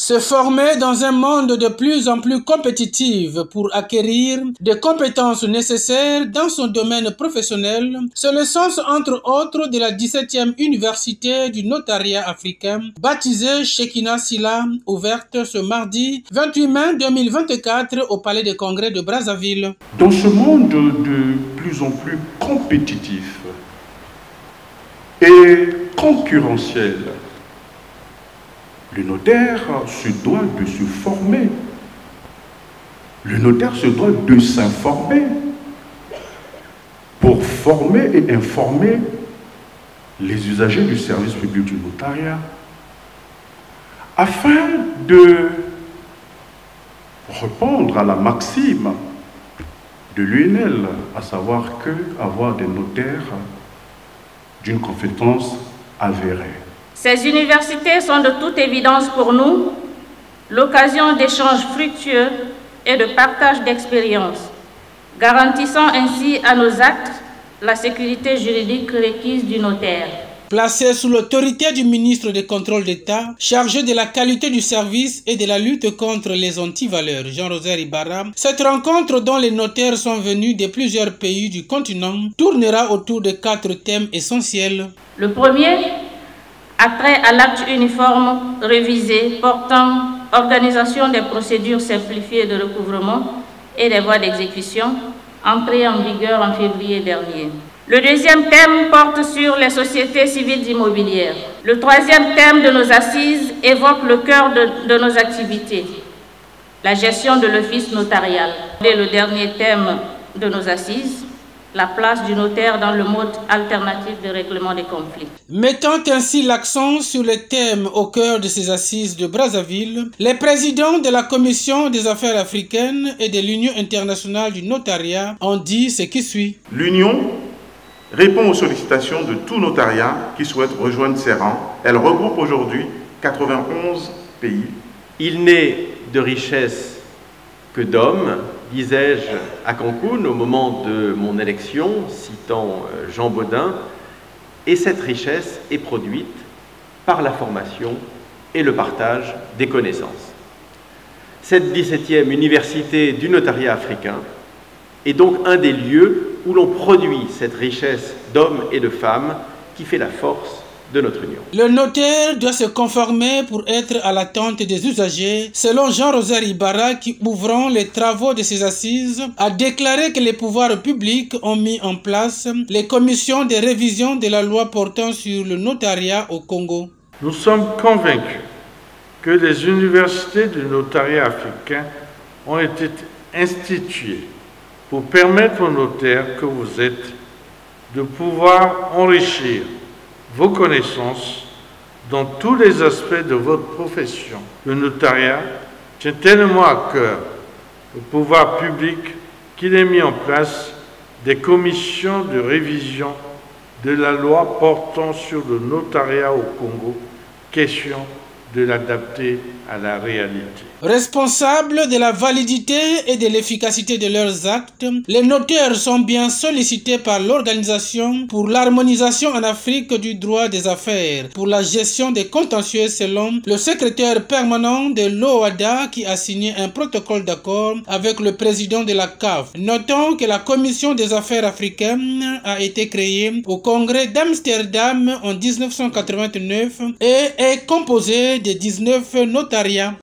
Se former dans un monde de plus en plus compétitif pour acquérir des compétences nécessaires dans son domaine professionnel, c'est le sens entre autres de la 17e université du notariat africain, baptisée Shekina Silla, ouverte ce mardi 28 mai 2024 au Palais des Congrès de Brazzaville. Dans ce monde de plus en plus compétitif et concurrentiel, le notaire se doit de se former. Le notaire se doit de s'informer pour former et informer les usagers du service public du notariat afin de répondre à la maxime de l'UNL, à savoir que avoir des notaires d'une compétence avérée. Ces universités sont de toute évidence pour nous l'occasion d'échanges fructueux et de partage d'expériences, garantissant ainsi à nos actes la sécurité juridique requise du notaire. Placé sous l'autorité du ministre du Contrôle d'État, chargé de la qualité du service et de la lutte contre les antivaleurs, Jean-Rosaire Ibarra, cette rencontre dont les notaires sont venus de plusieurs pays du continent tournera autour de 4 thèmes essentiels. Le premier, attrait à l'acte uniforme révisé portant organisation des procédures simplifiées de recouvrement et des voies d'exécution, entrée en vigueur en février dernier. Le deuxième thème porte sur les sociétés civiles immobilières. Le troisième thème de nos assises évoque le cœur de nos activités, la gestion de l'office notarial. Et le dernier thème de nos assises, la place du notaire dans le mode alternatif de règlement des conflits. Mettant ainsi l'accent sur les thèmes au cœur de ces assises de Brazzaville, les présidents de la Commission des affaires africaines et de l'Union internationale du notariat ont dit ce qui suit. L'Union répond aux sollicitations de tout notariat qui souhaite rejoindre ses rangs. Elle regroupe aujourd'hui 91 pays. Il n'est de richesse que d'hommes, disais-je à Cancun au moment de mon élection, citant Jean Bodin, et cette richesse est produite par la formation et le partage des connaissances. Cette 17e université du notariat africain est donc un des lieux où l'on produit cette richesse d'hommes et de femmes qui fait la force de notre union. Le notaire doit se conformer pour être à l'attente des usagers, selon Jean-Rosaire Ibarra qui, ouvrant les travaux de ces assises, a déclaré que les pouvoirs publics ont mis en place les commissions de révision de la loi portant sur le notariat au Congo. Nous sommes convaincus que les universités du notariat africain ont été instituées pour permettre aux notaires que vous êtes de pouvoir enrichir vos connaissances dans tous les aspects de votre profession. Le notariat tient tellement à cœur au pouvoir public qu'il a mis en place des commissions de révision de la loi portant sur le notariat au Congo, question de l'adapter à la réalité. Responsables de la validité et de l'efficacité de leurs actes, les notaires sont bien sollicités par l'Organisation pour l'harmonisation en Afrique du droit des affaires pour la gestion des contentieux selon le secrétaire permanent de l'OADA qui a signé un protocole d'accord avec le président de la CAF. Notons que la Commission des affaires africaines a été créée au Congrès d'Amsterdam en 1989 et est composée de 19 notariats.